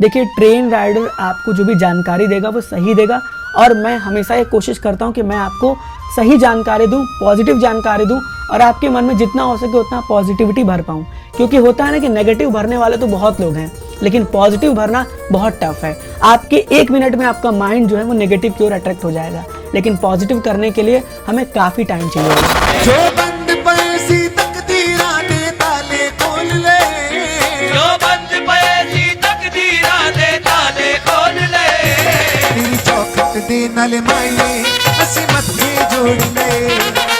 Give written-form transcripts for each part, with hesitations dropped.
देखिए, train rider आपको जो भी जानकारी देगा वो सही देगा, और मैं हमेशा ये कोशिश करता हूँ कि मैं आपको सही जानकारी दूँ, पॉजिटिव जानकारी दूँ, और आपके मन में जितना हो सके उतना पॉजिटिविटी भर पाऊँ। क्योंकि होता है ना कि नेगेटिव भरने वाले तो बहुत लोग हैं, लेकिन पॉजिटिव भरना बहुत टफ है। आपके 1 मिनट में आपका माइंड जो है वो नेगेटिव की ओर अट्रैक्ट हो जाएगा, लेकिन पॉजिटिव करने के लिए हमें काफ़ी टाइम चाहिए। नाले माये हसी मत्थे जोड़ ले,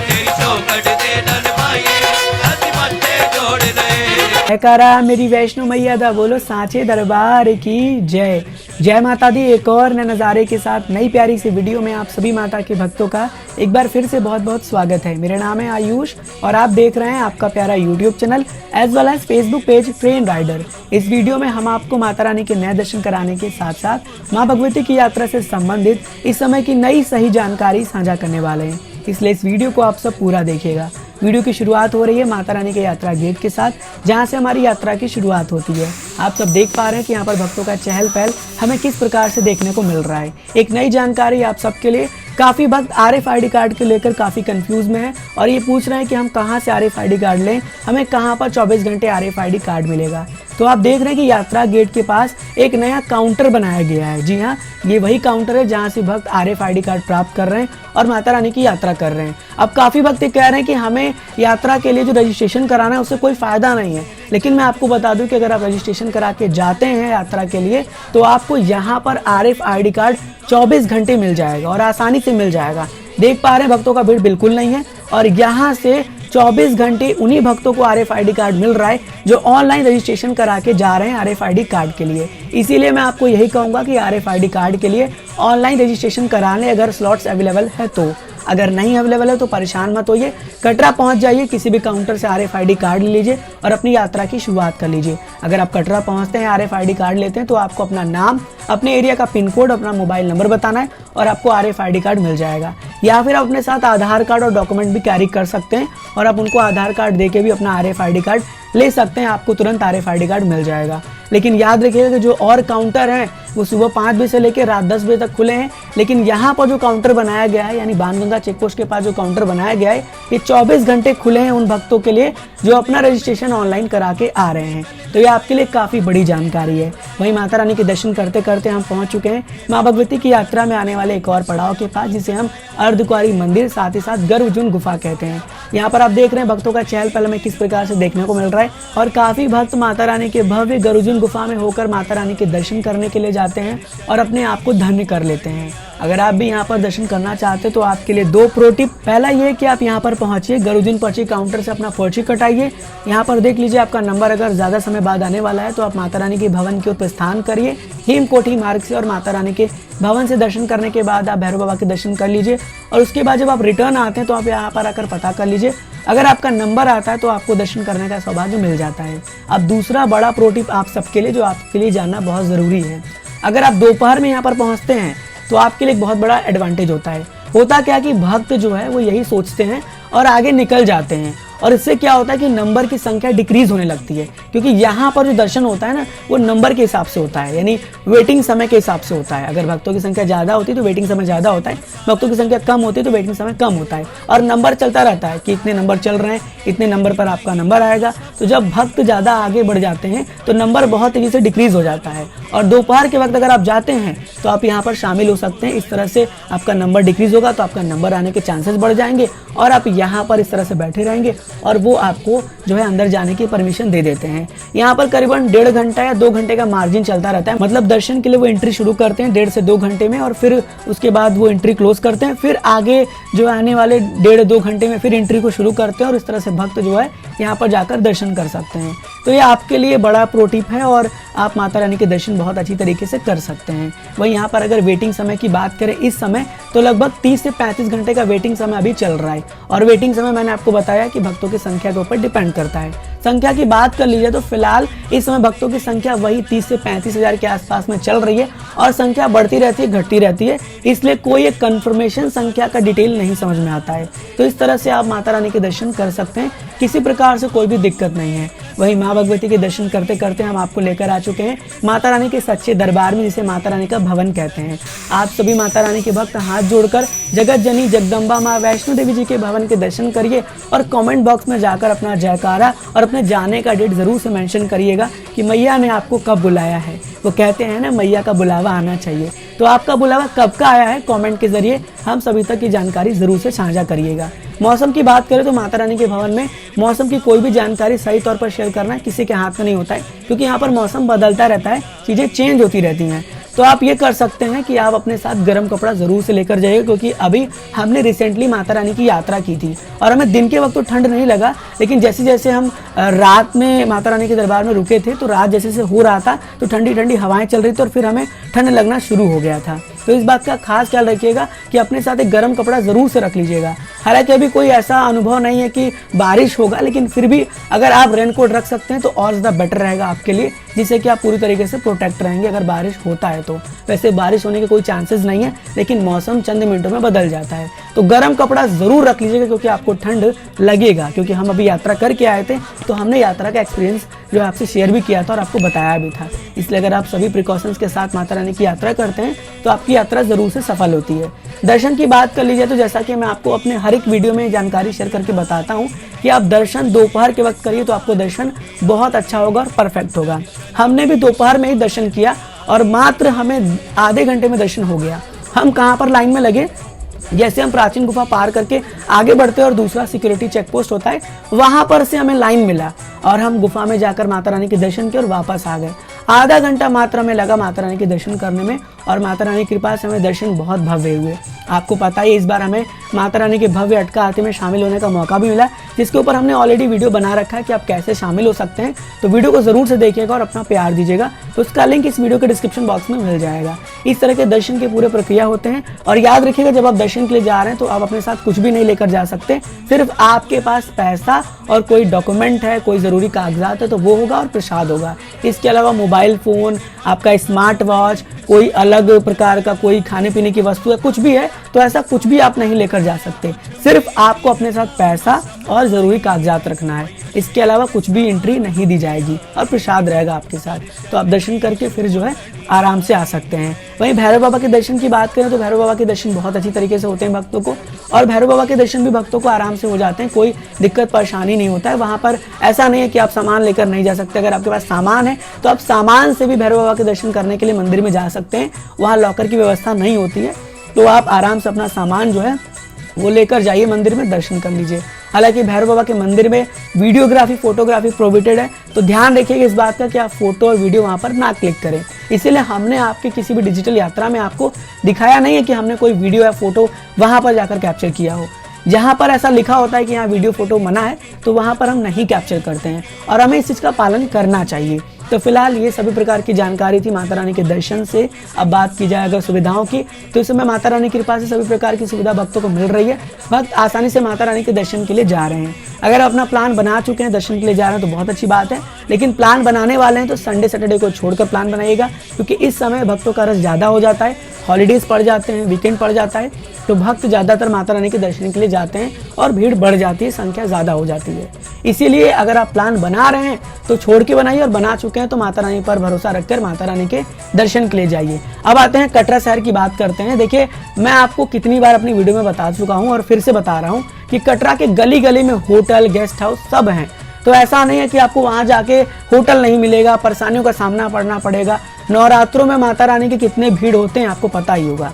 तेरी चौखट दे नल माये हसी मत्थे जोड़ ले। जयकारा मेरी वैष्णो मैया दा बोलो सांचे दरबार की जय। जय माता दी। एक और नए नज़ारे के साथ नई प्यारी सी वीडियो में आप सभी माता के भक्तों का एक बार फिर से बहुत बहुत स्वागत है। मेरा नाम है आयुष और आप देख रहे हैं आपका प्यारा YouTube channel as well as Facebook page train rider. इस वीडियो में हम आपको माता रानी के नए दर्शन कराने के साथ साथ माँ भगवती की यात्रा से संबंधित इस समय की नई सही जानकारी साझा करने वाले हैं, इसलिए इस वीडियो को आप सब पूरा देखिएगा। वीडियो की शुरुआत हो रही है माता रानी के यात्रा गेट के साथ, जहां से हमारी यात्रा की शुरुआत होती है। आप सब देख पा रहे हैं कि यहाँ पर भक्तों का चहल पहल हमें किस प्रकार से देखने को मिल रहा है। एक नई जानकारी आप सबके लिए, काफ़ी भक्त RFID कार्ड के लेकर काफ़ी कंफ्यूज में है और ये पूछ रहे हैं कि हम कहाँ से RFID कार्ड लें, हमें कहाँ पर 24 घंटे RFID कार्ड मिलेगा। तो आप देख रहे हैं कि यात्रा गेट के पास एक नया काउंटर बनाया गया है। जी हाँ, ये वही काउंटर है जहाँ से भक्त RFID कार्ड प्राप्त कर रहे हैं और माता रानी की यात्रा कर रहे हैं। अब काफ़ी भक्त कह रहे हैं कि हमें यात्रा के लिए जो रजिस्ट्रेशन कराना है उससे कोई फ़ायदा नहीं है, लेकिन मैं आपको बता दूं कि अगर आप रजिस्ट्रेशन करा के जाते हैं यात्रा के लिए तो आपको यहाँ पर RFID कार्ड 24 घंटे मिल जाएगा और आसानी से मिल जाएगा। देख पा रहे हैं भक्तों का भीड़ बिल्कुल नहीं है और यहाँ से 24 घंटे उन्हीं भक्तों को RFID कार्ड मिल रहा है जो ऑनलाइन रजिस्ट्रेशन करा के जा रहे हैं RFID कार्ड के लिए। इसीलिए मैं आपको यही कहूँगा कि RFID कार्ड के लिए ऑनलाइन रजिस्ट्रेशन करा लें अगर स्लॉट्स अवेलेबल है तो। अगर नहीं अवेलेबल है तो परेशान मत होइए, कटरा पहुंच जाइए, किसी भी काउंटर से RFID कार्ड ले लीजिए और अपनी यात्रा की शुरुआत कर लीजिए। अगर आप कटरा पहुंचते हैं RFID कार्ड लेते हैं तो आपको अपना नाम, अपने एरिया का पिन कोड, अपना मोबाइल नंबर बताना है और आपको RFID कार्ड मिल जाएगा। या फिर आप अपने साथ आधार कार्ड और डॉक्यूमेंट भी कैरी कर सकते हैं और आप उनको आधार कार्ड दे के भी अपना RFID कार्ड ले सकते हैं, आपको तुरंत RFID कार्ड मिल जाएगा। लेकिन याद रखिएगा कि जो और काउंटर हैं वो सुबह 5 बजे से लेकर रात 10 बजे तक खुले हैं, लेकिन यहाँ पर जो काउंटर बनाया गया है यानी बाणगंगा चेक पोस्ट के पास जो काउंटर बनाया गया है ये 24 घंटे खुले हैं उन भक्तों के लिए जो अपना रजिस्ट्रेशन ऑनलाइन करा के आ रहे हैं। तो ये आपके लिए काफ़ी बड़ी जानकारी है। वहीं माता रानी के दर्शन करते करते हम पहुँच चुके हैं माँ भगवती की यात्रा में आने वाले एक और पड़ाव के पास, जिसे हम अर्धकुंवारी मंदिर साथ ही साथ गर्भजून गुफा कहते हैं। यहाँ पर आप देख रहे हैं भक्तों का चहल पहल में किस प्रकार से देखने को मिल रहा है और काफ़ी भक्त माता रानी के भव्य गर्भजून गुफा में होकर माता रानी के दर्शन करने के लिए जाते हैं और अपने आप को धन्य कर लेते हैं। अगर आप भी यहाँ पर दर्शन करना चाहते हैं तो आपके लिए 2 प्रो टिप। पहला ये कि आप यहाँ पर पहुँचिए, गर्भजून पर्ची काउंटर से अपना पर्ची कटाइए। यहाँ पर देख लीजिए आपका नंबर अगर ज़्यादा समय बाद आने वाला है तो आप माता रानी के भवन की ओर प्रस्थान करिए हेमकोठी मार्ग से और माता रानी के भवन से दर्शन करने के बाद आप भैरव बाबा के दर्शन कर लीजिए और उसके बाद जब आप रिटर्न आते हैं तो आप यहाँ पर आकर पता कर लीजिए। अगर आपका नंबर आता है तो आपको दर्शन करने का सौभाग्य मिल जाता है। अब दूसरा बड़ा प्रो टिप आप सबके लिए जो आपके लिए जानना बहुत ज़रूरी है, अगर आप दोपहर में यहाँ पर पहुँचते हैं तो आपके लिए एक बहुत बड़ा एडवांटेज होता है। होता क्या कि भक्त जो है वो यही सोचते हैं और आगे निकल जाते हैं और इससे क्या होता है कि नंबर की संख्या डिक्रीज होने लगती है, क्योंकि यहाँ पर जो दर्शन होता है ना वो नंबर के हिसाब से होता है, यानी वेटिंग समय के हिसाब से होता है। अगर भक्तों की संख्या ज़्यादा होती है तो वेटिंग समय ज़्यादा होता है, भक्तों की संख्या कम होती है तो वेटिंग समय कम होता है और नंबर चलता रहता है कि इतने नंबर चल रहे हैं, इतने नंबर पर आपका नंबर आएगा। तो जब भक्त ज़्यादा आगे बढ़ जाते हैं तो नंबर बहुत तेज़ी से डिक्रीज हो जाता है और दोपहर के वक्त अगर आप जाते हैं तो आप यहाँ पर शामिल हो सकते हैं। इस तरह से आपका नंबर डिक्रीज होगा तो आपका नंबर आने के चांसेस बढ़ जाएंगे और आप यहाँ पर इस तरह से बैठे रहेंगे और वो आपको जो है अंदर जाने की परमिशन दे देते हैं। यहाँ पर करीबन 1.5 घंटा या 2 घंटे का मार्जिन चलता रहता है, मतलब दर्शन के लिए वो एंट्री शुरू करते हैं 1.5 से 2 घंटे में और फिर उसके बाद वो एंट्री क्लोज करते हैं। फिर आगे जो आने वाले 1.5-2 घंटे में फिर एंट्री को शुरू करते हैं और इस तरह से भक्त जो है यहाँ पर जाकर दर्शन कर सकते हैं। तो ये आपके लिए बड़ा प्रो टिप है और आप माता रानी के दर्शन बहुत अच्छी तरीके से कर सकते हैं। वहीं यहाँ पर अगर वेटिंग समय की बात करें इस समय तो लगभग 30 से 35 घंटे का वेटिंग समय अभी चल रहा है और वेटिंग समय मैंने आपको बताया कि भक्तों की संख्या के ऊपर डिपेंड करता है। संख्या की बात कर लीजिए तो फिलहाल इस समय भक्तों की संख्या वही 30 से 35 हज़ार के आसपास में चल रही है और संख्या बढ़ती रहती है, घटती रहती है, इसलिए कोई एक कंफर्मेशन संख्या का डिटेल नहीं समझ में आता है। तो इस तरह से आप माता रानी के दर्शन कर सकते हैं, किसी प्रकार से कोई भी दिक्कत नहीं है। वहीं माँ भगवती के दर्शन करते करते हम आपको लेकर आ चुके हैं माता रानी के सच्चे दरबार में, जिसे माता रानी का भवन कहते हैं। आप सभी माता रानी के भक्त हाथ जोड़कर जगत जननी जगदम्बा माँ वैष्णो देवी जी के भवन के दर्शन करिए और कमेंट बॉक्स में जाकर अपना जयकारा और अपने जाने का डेट जरूर से मेंशन करिएगा कि मैया ने आपको कब बुलाया है। वो कहते हैं ना, मैया का बुलावा आना चाहिए। तो आपका बुलावा कब का आया है, कमेंट के जरिए हम सभी तक की जानकारी जरूर से साझा करिएगा। मौसम की बात करें तो माता रानी के भवन में मौसम की कोई भी जानकारी सही तौर पर शेयर करना किसी के हाथ में नहीं होता है, क्योंकि यहाँ पर मौसम बदलता रहता है, चीज़ें चेंज होती रहती हैं। तो आप ये कर सकते हैं कि आप अपने साथ गर्म कपड़ा जरूर से लेकर जाइए, क्योंकि अभी हमने रिसेंटली माता रानी की यात्रा की थी और हमें दिन के वक्त तो ठंड नहीं लगा, लेकिन जैसे जैसे हम रात में माता रानी के दरबार में रुके थे तो रात जैसे जैसे हो रहा था तो ठंडी ठंडी हवाएं चल रही थी और फिर हमें ठंड लगना शुरू हो गया था। तो इस बात का खास ख्याल रखिएगा कि अपने साथ एक गर्म कपड़ा जरूर से रख लीजिएगा। हालांकि अभी कोई ऐसा अनुभव नहीं है कि बारिश होगा, लेकिन फिर भी अगर आप रेनकोट रख सकते हैं तो और ज़्यादा बेटर रहेगा आपके लिए, जिससे कि आप पूरी तरीके से प्रोटेक्ट रहेंगे अगर बारिश होता है तो। वैसे बारिश होने के कोई चांसेस नहीं है, लेकिन मौसम चंद मिनटों में बदल जाता है, तो गर्म कपड़ा जरूर रख लीजिएगा, क्योंकि आपको ठंड लगेगा। क्योंकि हम अभी यात्रा करके आए थे तो हमने यात्रा का एक्सपीरियंस जो आपसे शेयर भी किया था और आपको बताया भी था। इसलिए अगर आप सभी प्रिकॉशंस के साथ माता रानी की यात्रा करते हैं तो आपकी यात्रा जरूर से सफल होती है। दर्शन की बात कर लीजिए तो जैसा कि मैं आपको अपने हर एक वीडियो में जानकारी शेयर करके बताता हूँ कि आप दर्शन दोपहर के वक्त करिए तो आपको दर्शन बहुत अच्छा होगा और परफेक्ट होगा। हमने भी दोपहर में ही दर्शन किया और मात्र हमें आधे घंटे में दर्शन हो गया। हम कहाँ पर लाइन में लगे, जैसे हम प्राचीन गुफा पार करके आगे बढ़ते हैं और दूसरा सिक्योरिटी चेक पोस्ट होता है, वहां पर से हमें लाइन मिला और हम गुफा में जाकर माता रानी के दर्शन किए और वापस आ गए। आधा घंटा मात्र हमें लगा माता रानी के दर्शन करने में और माता रानी की कृपा से हमें दर्शन बहुत भव्य हुए। आपको पता है इस बार हमें माता रानी के भव्य अटका आरती में शामिल होने का मौका भी मिला, जिसके ऊपर हमने ऑलरेडी वीडियो बना रखा है कि आप कैसे शामिल हो सकते हैं। तो वीडियो को जरूर से देखिएगा और अपना प्यार दीजिएगा, तो उसका लिंक इस वीडियो के डिस्क्रिप्शन बॉक्स में मिल जाएगा। इस तरह के दर्शन के पूरे प्रक्रिया होते हैं और याद रखिएगा जब आप दर्शन के लिए जा रहे हैं तो आप अपने साथ कुछ भी नहीं लेकर जा सकते। सिर्फ आपके पास पैसा और कोई डॉक्यूमेंट है, कोई जरूरी कागजात है तो वो होगा और प्रसाद होगा। इसके अलावा मोबाइल फोन, आपका स्मार्ट वॉच, कोई अलग प्रकार का कोई खाने पीने की वस्तु है, कुछ भी है तो ऐसा कुछ भी आप नहीं लेकर जा सकते। सिर्फ आपको अपने साथ पैसा और जरूरी कागजात रखना है। इसके अलावा कुछ भी एंट्री नहीं दी जाएगी और प्रसाद रहेगा आपके साथ। तो आप दर्शन करके फिर जो है आराम से आ सकते हैं। वहीं भैरव बाबा के दर्शन की बात करें तो भैरव बाबा के दर्शन बहुत अच्छी तरीके से होते हैं भक्तों को, और भैरव बाबा के दर्शन भी भक्तों को आराम से हो जाते हैं, कोई दिक्कत परेशानी नहीं होता है। वहाँ पर ऐसा नहीं है कि आप सामान लेकर नहीं जा सकते। अगर आपके पास सामान है तो आप सामान से भी भैरव बाबा के दर्शन करने के लिए मंदिर में जा सकते हैं। वहाँ लॉकर की व्यवस्था नहीं होती है, तो आप आराम से अपना सामान जो है वो लेकर जाइए मंदिर में, दर्शन कर लीजिए। हालांकि भैरव बाबा के मंदिर में वीडियोग्राफी फोटोग्राफी प्रोहिबिटेड है, तो ध्यान रखिएगा इस बात का कि आप फोटो और वीडियो वहां पर ना क्लिक करें। इसीलिए हमने आपके किसी भी डिजिटल यात्रा में आपको दिखाया नहीं है कि हमने कोई वीडियो या फोटो वहां पर जाकर कैप्चर किया हो। जहां पर ऐसा लिखा होता है कि यहाँ वीडियो फोटो मना है तो वहां पर हम नहीं कैप्चर करते हैं और हमें इस चीज़ का पालन करना चाहिए। तो फिलहाल ये सभी प्रकार की जानकारी थी माता रानी के दर्शन से। अब बात की जाए अगर सुविधाओं की, तो इस समय माता रानी की कृपा से सभी प्रकार की सुविधा भक्तों को मिल रही है। भक्त आसानी से माता रानी के दर्शन के लिए जा रहे हैं। अगर अपना प्लान बना चुके हैं, दर्शन के लिए जा रहे हैं तो बहुत अच्छी बात है, लेकिन प्लान बनाने वाले हैं तो संडे सैटरडे को छोड़कर प्लान बनाइएगा, क्योंकि इस समय भक्तों का रश ज़्यादा हो जाता है, हॉलीडेज पड़ जाते हैं, वीकेंड पड़ जाता है, तो भक्त ज़्यादातर माता रानी के दर्शन के लिए जाते हैं और भीड़ बढ़ जाती है, संख्या ज़्यादा हो जाती है। इसीलिए अगर आप प्लान बना रहे हैं तो छोड़ के बनाइए, और बना चुके हैं तो माता रानी पर भरोसा रखकर माता रानी के दर्शन के लिए जाइए। अब आते हैं कटरा शहर की बात करते हैं। देखिए, मैं आपको कितनी बार अपनी वीडियो में बता चुका हूँ और फिर से बता रहा हूँ कि कटरा के गली गली में होटल, गेस्ट हाउस सब हैं। तो ऐसा नहीं है कि आपको वहाँ जाके होटल नहीं मिलेगा, परेशानियों का सामना करना पड़ेगा। नवरात्रों में माता रानी के कितने भीड़ होते हैं आपको पता ही होगा,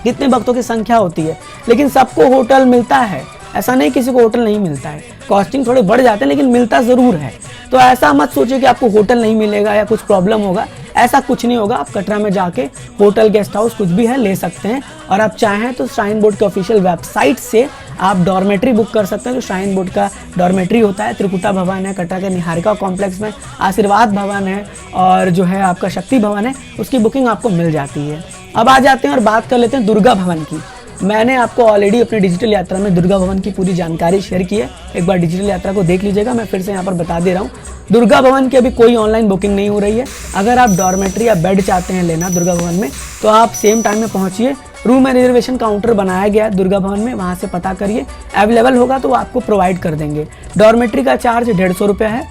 कितने भक्तों की संख्या होती है, लेकिन सबको होटल मिलता है। ऐसा नहीं किसी को होटल नहीं मिलता है, कॉस्टिंग थोड़े बढ़ जाते हैं लेकिन मिलता ज़रूर है। तो ऐसा मत सोचिए कि आपको होटल नहीं मिलेगा या कुछ प्रॉब्लम होगा, ऐसा कुछ नहीं होगा। आप कटरा में जाके होटल, गेस्ट हाउस कुछ भी है ले सकते हैं, और आप चाहें तो श्राइन बोर्ड के ऑफिशियल वेबसाइट से आप डॉर्मेट्री बुक कर सकते हैं। जो श्राइन बोर्ड का डॉर्मेट्री होता है, त्रिकुटा भवन है, कटरा के निहारिका कॉम्प्लेक्स में आशीर्वाद भवन है, और जो है आपका शक्ति भवन है, उसकी बुकिंग आपको मिल जाती है। अब आ जाते हैं और बात कर लेते हैं दुर्गा भवन की। मैंने आपको ऑलरेडी अपने डिजिटल यात्रा में दुर्गा भवन की पूरी जानकारी शेयर की है, एक बार डिजिटल यात्रा को देख लीजिएगा। मैं फिर से यहाँ पर बता दे रहा हूँ, दुर्गा भवन की अभी कोई ऑनलाइन बुकिंग नहीं हो रही है। अगर आप डॉर्मेट्री या बेड चाहते हैं लेना दुर्गा भवन में, तो आप सेम टाइम में पहुँचिए। रूम में रिजर्वेशन काउंटर बनाया गया है दुर्गा भवन में, वहाँ से पता करिए, अवेलेबल होगा तो आपको प्रोवाइड कर देंगे। डॉर्मेट्री का चार्ज 150 रुपये है,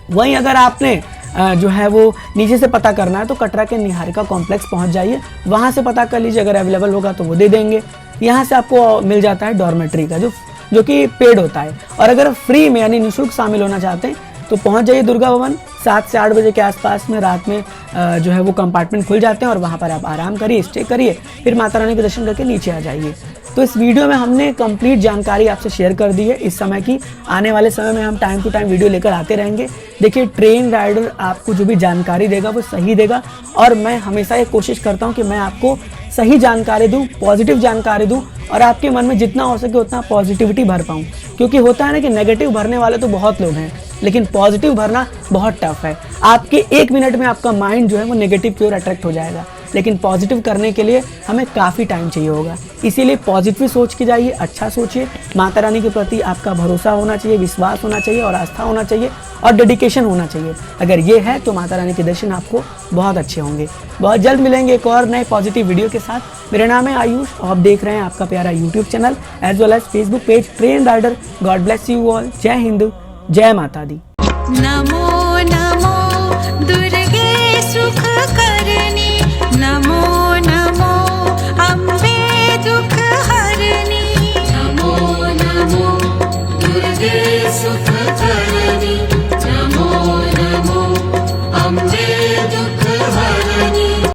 वहीं अगर आपने जो है वो नीचे से पता करना है तो कटरा के निहारिका कॉम्प्लेक्स पहुंच जाइए, वहां से पता कर लीजिए, अगर अवेलेबल होगा तो वो दे देंगे। यहाँ से आपको मिल जाता है डॉर्मेट्री का जो कि पेड होता है। और अगर फ्री में यानी निःशुल्क शामिल होना चाहते हैं तो पहुंच जाइए दुर्गा भवन। 7 से 8 बजे के आसपास में रात में जो है वो कंपार्टमेंट खुल जाते हैं और वहाँ पर आप आराम करिए, स्टे करिए, फिर माता रानी के दर्शन करके नीचे आ जाइए। तो इस वीडियो में हमने कंप्लीट जानकारी आपसे शेयर कर दी है इस समय की। आने वाले समय में हम टाइम टू टाइम वीडियो लेकर आते रहेंगे। देखिए, ट्रेन राइडर आपको जो भी जानकारी देगा वो सही देगा, और मैं हमेशा ये कोशिश करता हूँ कि मैं आपको सही जानकारी दूँ, पॉजिटिव जानकारी दूँ, और आपके मन में जितना हो सके उतना पॉजिटिविटी भर पाऊँ। क्योंकि होता है ना कि नेगेटिव भरने वाले तो बहुत लोग हैं, लेकिन पॉजिटिव भरना बहुत टफ है। आपके 1 मिनट में आपका माइंड जो है वो नेगेटिव की ओर अट्रैक्ट हो जाएगा, लेकिन पॉजिटिव करने के लिए हमें काफ़ी टाइम चाहिए होगा। इसीलिए पॉजिटिव सोच के जाइए, अच्छा सोचिए, माता रानी के प्रति आपका भरोसा होना चाहिए, विश्वास होना चाहिए, और आस्था होना चाहिए, और डेडिकेशन होना चाहिए। अगर ये है तो माता रानी के दर्शन आपको बहुत अच्छे होंगे। बहुत जल्द मिलेंगे एक और नए पॉजिटिव वीडियो के साथ। मेरा नाम है आयुष और आप देख रहे हैं आपका प्यारा YouTube channel as well as Facebook page train rider. God bless you all. जय हिंद, जय माता दी। नमो नमो दुर्गा।